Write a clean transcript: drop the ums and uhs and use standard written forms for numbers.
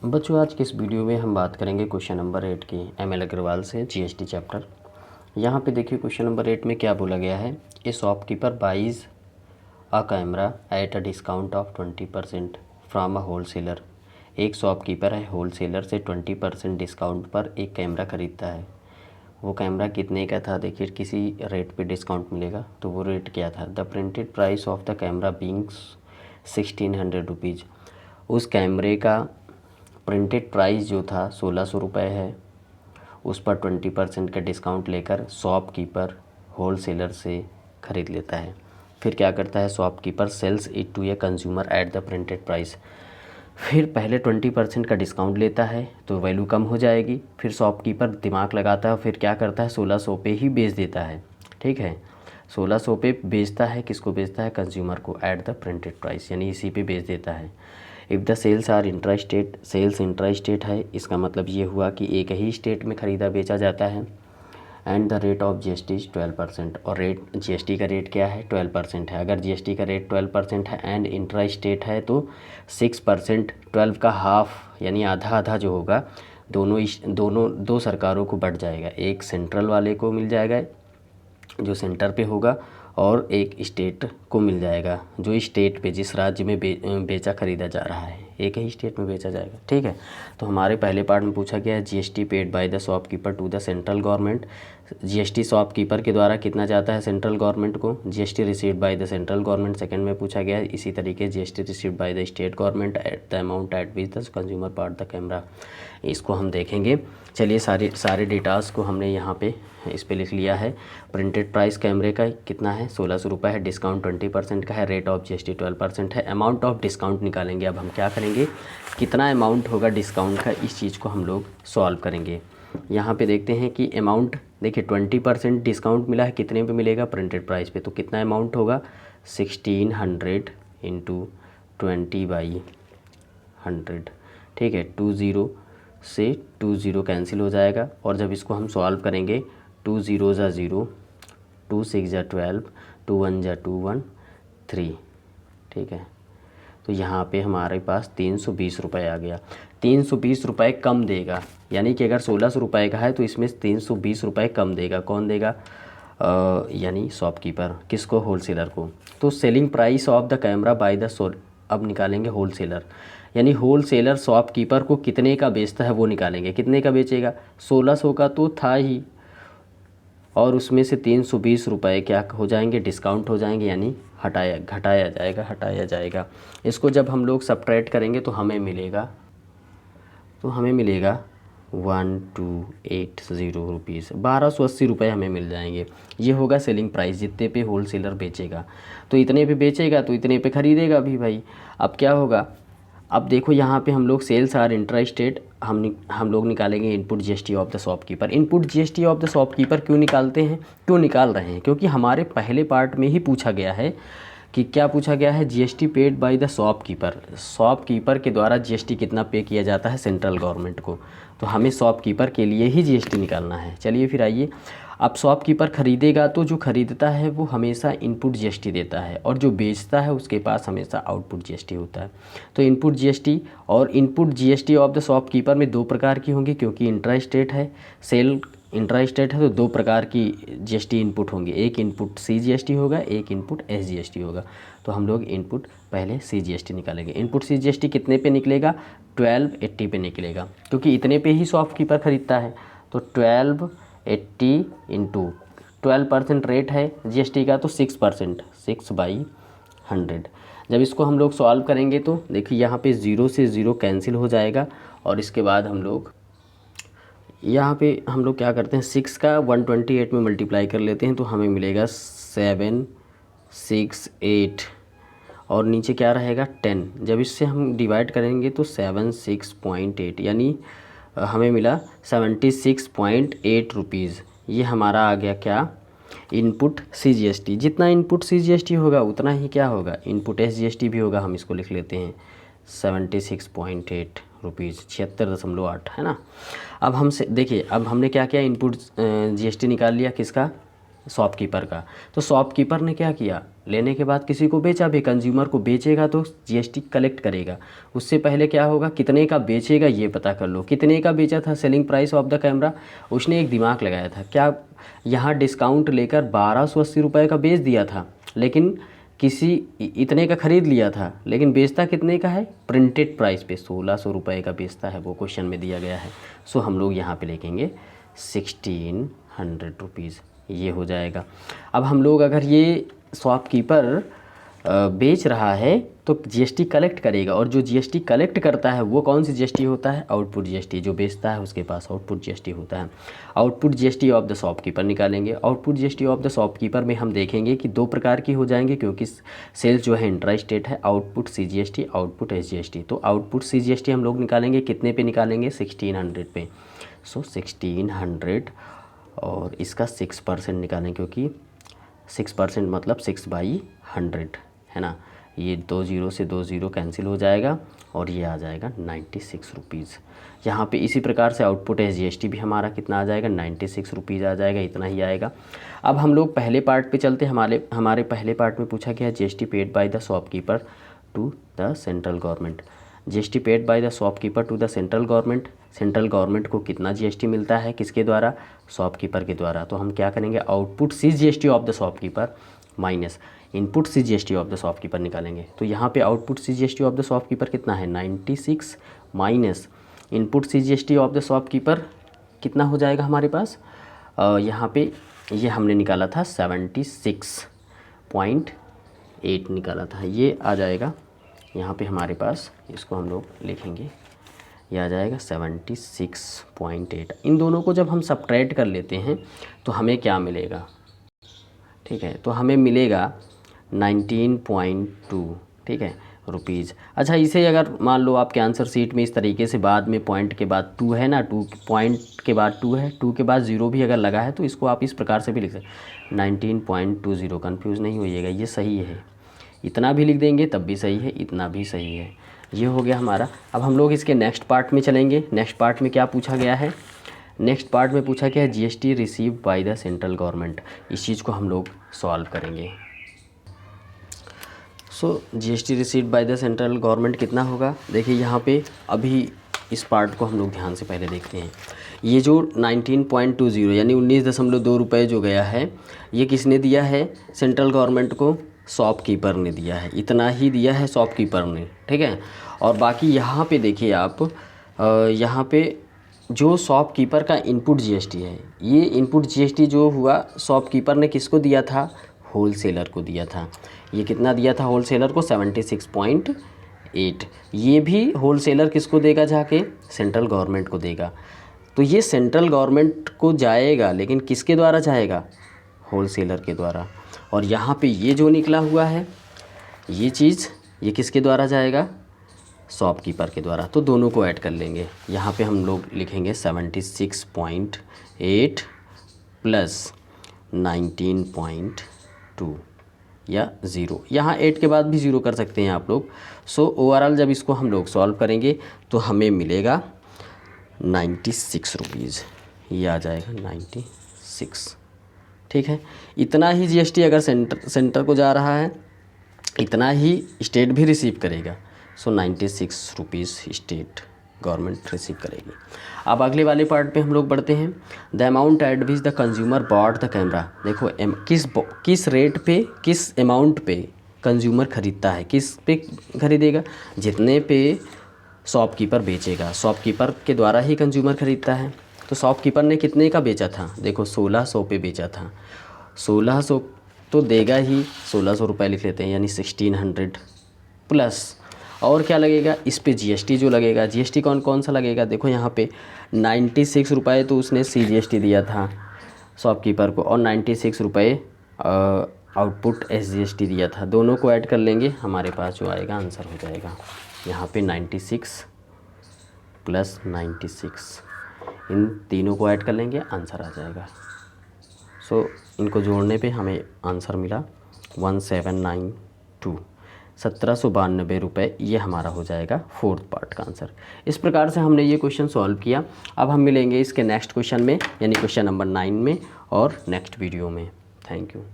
बच्चों, आज की इस वीडियो में हम बात करेंगे क्वेश्चन नंबर 8 की एमएल अग्रवाल से जीएसटी चैप्टर। यहाँ पे देखिए क्वेश्चन नंबर 8 में क्या बोला गया है। A shopkeeper buys a camera at a discount of 20% from a wholesaler. एक शॉपकीपर है, होलसेलर से 20% डिस्काउंट पर एक कैमरा ख़रीदता है। वो कैमरा कितने का था? देखिए किसी रेट पे डिस्काउंट मिलेगा, तो वो रेट क्या था? The printed price of the camera beings 1600 rupees. उस कैमरे का प्रिंटेड प्राइस जो था 1600 रुपये है। उस पर 20% का डिस्काउंट लेकर शॉपकीपर होलसेलर से ख़रीद लेता है। फिर क्या करता है? Shopkeeper sells it to a consumer at the printed price. फिर पहले 20% का डिस्काउंट लेता है तो वैल्यू कम हो जाएगी। फिर शॉपकीपर दिमाग लगाता है, फिर क्या करता है? 1600 पे ही बेच देता है। ठीक है, 1600 पे बेचता है। किसको बेचता है? कंज्यूमर को एट द प्रिंटेड प्राइस, यानी इसी पे बेच देता है। If the sales are intra state, sales intra state है, इसका मतलब ये हुआ कि एक ही स्टेट में ख़रीदा बेचा जाता है। And the rate of GST is 12%, और रेट जीएसटी का रेट क्या है? 12% है। अगर जीएसटी का रेट 12% है एंड इंट्रा स्टेट है तो 6%, 12 का हाफ यानी आधा आधा जो होगा दोनों दो सरकारों को बढ़ जाएगा। एक सेंट्रल वाले को मिल जाएगा जो सेंटर पे होगा, और एक स्टेट को मिल जाएगा जो स्टेट पे जिस राज्य में बेचा ख़रीदा जा रहा है, एक ही स्टेट में बेचा जाएगा। ठीक है, तो हमारे पहले पार्ट में पूछा गया है GST paid by the shopkeeper to the central government. GST shopkeeper के द्वारा कितना जाता है सेंट्रल गवर्नमेंट को? GST received by the central government second में पूछा गया है। इसी तरीके GST received by the state government at the amount at which the consumer part the camera. इसको हम देखेंगे। चलिए सारे डेटास को हमने यहाँ पे इस पे लिख लिया है। प्रिंटेड प्राइस कैमरे का कितना है? 1600 रुपये है। डिस्काउंट 20% का है। रेट ऑफ जीएसटी 12% है। अमाउंट ऑफ डिस्काउंट निकालेंगे। अब हम क्या करेंगे, कितना अमाउंट होगा डिस्काउंट का, इस चीज़ को हम लोग सॉल्व करेंगे। यहाँ पे देखते हैं कि अमाउंट, देखिए 20% डिस्काउंट मिला है, कितने पे मिलेगा? प्रिंटेड प्राइस पे। तो कितना अमाउंट होगा? 1600 इंटू 20/100। ठीक है, 20 से 20 कैंसिल हो जाएगा, और जब इसको हम सॉल्व करेंगे 2 0 ज़ा 0, 2 6 ज़ा 12, 2 1 ज़ा 2 1 3। ठीक है, तो यहाँ पे हमारे पास 320 रुपये आ गया। 320 रुपये कम देगा, यानी कि अगर 1600 रुपये का है तो इसमें 320 रुपये कम देगा। कौन देगा? यानी शॉपकीपर। किसको? होलसेलर को। तो selling price of the camera by the अब निकालेंगे होलसेलर, यानी होलसेलर शॉपकीपर को कितने का बेचता है वो निकालेंगे। कितने का बेचेगा? 1600 का तो था ही, और उसमें से 320 रुपये क्या हो जाएंगे? डिस्काउंट हो जाएंगे, यानी हटाया जाएगा। इसको जब हम लोग सब्ट्रैक्ट करेंगे तो हमें मिलेगा 1280 रुपीज़, 1280 रुपये हमें मिल जाएंगे। ये होगा सेलिंग प्राइस, जितने पे होलसेलर बेचेगा। तो इतने पे बेचेगा तो इतने पे ख़रीदेगा भी भाई। अब क्या होगा? अब देखो यहाँ पे हम लोग सेल्स आर इंट्रा स्टेट, हम लोग निकालेंगे input GST of the shopkeeper. Input GST of the shopkeeper क्यों निकाल रहे हैं? क्योंकि हमारे पहले पार्ट में ही पूछा गया है कि क्या पूछा गया है? GST paid by the shopkeeper. Shopkeeper के द्वारा जीएसटी कितना पे किया जाता है सेंट्रल गवर्नमेंट को, तो हमें शॉपकीपर के लिए ही जीएसटी निकालना है। चलिए फिर आइए, अब शॉपकीपर ख़रीदेगा तो जो ख़रीदता है वो हमेशा इनपुट जीएसटी देता है, और जो बेचता है उसके पास हमेशा आउटपुट जीएसटी होता है। तो इनपुट जीएसटी और input GST of the shopkeeper में दो प्रकार की होंगी, क्योंकि इंट्रा स्टेट है, सेल इंट्रा स्टेट है, तो दो प्रकार की जीएसटी इनपुट होंगे। एक इनपुट सीजीएसटी होगा, एक इनपुट एसजीएसटी होगा। तो हम लोग इनपुट पहले सीजीएसटी निकालेंगे। इनपुट सीजीएसटी कितने पे निकलेगा? 1280 पे निकलेगा, क्योंकि इतने पे ही शॉपकीपर ख़रीदता है। तो 1280 इंटू 12% रेट है जीएसटी का, तो 6%, 6/100। जब इसको हम लोग सॉल्व करेंगे तो देखिए यहाँ पे 0 से 0 कैंसिल हो जाएगा, और इसके बाद हम लोग यहाँ पे क्या करते हैं, 6 का 128 में मल्टीप्लाई कर लेते हैं, तो हमें मिलेगा 768, और नीचे क्या रहेगा? 10। जब इससे हम डिवाइड करेंगे तो 76.8, यानी हमें मिला 76.8 रुपीज़। ये हमारा आ गया क्या? Input CGST. जितना इनपुट सीजीएसटी होगा उतना ही क्या होगा? इनपुट एसजीएसटी भी होगा। हम इसको लिख लेते हैं 76.8 रुपीज़, 76.8, है ना। अब हमसे देखिए, अब हमने क्या किया? इनपुट जीएसटी निकाल लिया। किसका? शॉपकीपर का। तो शॉपकीपर ने क्या किया, लेने के बाद किसी को बेचा भी, कंज्यूमर को बेचेगा तो जीएसटी कलेक्ट करेगा। उससे पहले क्या होगा, कितने का बेचेगा ये पता कर लो। कितने का बेचा था, selling price of the camera, उसने एक दिमाग लगाया था क्या, यहाँ डिस्काउंट लेकर 1280 रुपये का बेच दिया था, लेकिन किसी इतने का ख़रीद लिया था, लेकिन बेचता कितने का है, प्रिंटेड प्राइस पे 1600 रुपये का बेचता है, वो क्वेश्चन में दिया गया है। सो हम लोग यहाँ पे लिखेंगे 1600 रुपीज़, ये हो जाएगा। अब हम लोग अगर ये शॉपकीपर बेच रहा है तो जीएसटी कलेक्ट करेगा, और जो जीएसटी कलेक्ट करता है वो कौन सी जीएसटी होता है, आउटपुट जीएसटी। जो बेचता है उसके पास आउटपुट जीएसटी होता है। Output GST of the shopkeeper निकालेंगे। Output GST of the shopkeeper में हम देखेंगे कि दो प्रकार की हो जाएंगे, क्योंकि सेल्स जो है इंट्रा स्टेट है, आउटपुट सीजीएसटी, आउटपुट एसजीएसटी। तो आउटपुट सीजीएसटी हम लोग निकालेंगे, कितने पे निकालेंगे, 1600 पे। सो 1600 और इसका 6% निकालें, क्योंकि 6% मतलब 6/100 है ना। ये 2 0 से 2 0 कैंसिल हो जाएगा और ये आ जाएगा 96 रुपीज़। यहाँ पे इसी प्रकार से आउटपुट है जीएसटी भी हमारा कितना आ जाएगा, 96 रुपीज़ आ जाएगा, इतना ही आएगा। अब हम लोग पहले पार्ट पे चलते हैं। हमारे पहले पार्ट में पूछा गया GST paid by the shopkeeper to the central government. GST paid by the shopkeeper to the central government, central government को कितना जीएसटी मिलता है, किसके द्वारा, शॉपकीपर के द्वारा। तो हम क्या करेंगे, output C GST of the shopkeeper minus input C GST of the shopkeeper निकालेंगे। तो यहाँ पे output C GST of the shopkeeper कितना है, 96 minus input C GST of the shopkeeper कितना हो जाएगा हमारे पास, यहाँ पे ये हमने निकाला था 76.8 निकाला था, ये आ जाएगा यहाँ पे हमारे पास। इसको हम लोग लिखेंगे, ये आ जाएगा 76.8। इन दोनों को जब हम सब्ट्रैक्ट कर लेते हैं तो हमें क्या मिलेगा, ठीक है, तो हमें मिलेगा 19.2, ठीक है, रुपीज़। अच्छा, इसे अगर मान लो आपके आंसर शीट में इस तरीके से बाद में पॉइंट के बाद 2 है ना, 2 पॉइंट के बाद 2 है, 2 के बाद 0 भी अगर लगा है तो इसको आप इस प्रकार से भी लिख सकते 19.20। कन्फ्यूज़ नहीं होइएगा, ये सही है। इतना भी लिख देंगे तब भी सही है, इतना भी सही है। ये हो गया हमारा। अब हम लोग इसके नेक्स्ट पार्ट में चलेंगे। नेक्स्ट पार्ट में क्या पूछा गया है, नेक्स्ट पार्ट में पूछा गया है GST received by the central government. इस चीज़ को हम लोग सॉल्व करेंगे। So GST received by the central government कितना होगा, देखिए यहाँ पे अभी इस पार्ट को हम लोग ध्यान से पहले देखते हैं। ये जो 19.20 यानी 19.2 रुपये जो गया है, ये किसने दिया है, सेंट्रल गवर्नमेंट को, शॉपकीपर ने दिया है। इतना ही दिया है शॉपकीपर ने, ठीक है। और बाकी यहाँ पे देखिए आप, यहाँ पे जो शॉपकीपर का इनपुट जीएसटी है, ये इनपुट जीएसटी जो हुआ शॉपकीपर ने किसको दिया था, होलसेलर को दिया था। ये कितना दिया था होलसेलर को, 76.8। ये भी होलसेलर किसको देगा, जाके सेंट्रल गवर्नमेंट को देगा। तो ये सेंट्रल गवर्नमेंट को जाएगा, लेकिन किसके द्वारा जाएगा, होलसेलर के द्वारा। और यहाँ पे ये जो निकला हुआ है ये चीज़, ये किसके द्वारा जाएगा, शॉपकीपर के द्वारा। तो दोनों को ऐड कर लेंगे। यहाँ पे हम लोग लिखेंगे 76.8 प्लस 19.2 या 0। यहाँ 8 के बाद भी 0 कर सकते हैं आप लोग। सो ओवरऑल जब इसको हम लोग सॉल्व करेंगे तो हमें मिलेगा 96 रुपीज़, ये आ जाएगा 96, ठीक है। इतना ही जीएसटी अगर सेंटर को जा रहा है, इतना ही स्टेट भी रिसीव करेगा। सो 96 रुपीज़ स्टेट गवर्नमेंट रिसीव करेगी। अब अगले वाले पार्ट पे हम लोग बढ़ते हैं। The amount at which the consumer bought the camera. देखो किस रेट पे, किस अमाउंट पे कंज्यूमर ख़रीदता है, किस पे ख़रीदेगा, जितने पे शॉपकीपर बेचेगा। शॉपकीपर के द्वारा ही कंज्यूमर ख़रीदता है। तो शॉपकीपर ने कितने का बेचा था, देखो 1600 पे बेचा था। 1600 तो देगा ही, 1600 रुपये लिख लेते हैं, यानी 1600 प्लस और क्या लगेगा, इस पे जीएसटी जो लगेगा। जीएसटी कौन कौन सा लगेगा, देखो यहाँ पे 96 रुपये तो उसने सीजीएसटी दिया था शॉपकीपर को, और 96 रुपये आउटपुट एसजीएसटी दिया था। दोनों को ऐड कर लेंगे, हमारे पास जो आएगा आंसर हो जाएगा यहाँ पे 96 प्लस 96। इन तीनों को ऐड कर लेंगे, आंसर आ जाएगा। सो इनको जोड़ने पे हमें आंसर मिला 1792, 1792 रुपये। ये हमारा हो जाएगा फोर्थ पार्ट का आंसर। इस प्रकार से हमने ये क्वेश्चन सॉल्व किया। अब हम मिलेंगे इसके नेक्स्ट क्वेश्चन में, यानी क्वेश्चन नंबर 9 में और नेक्स्ट वीडियो में। Thank you.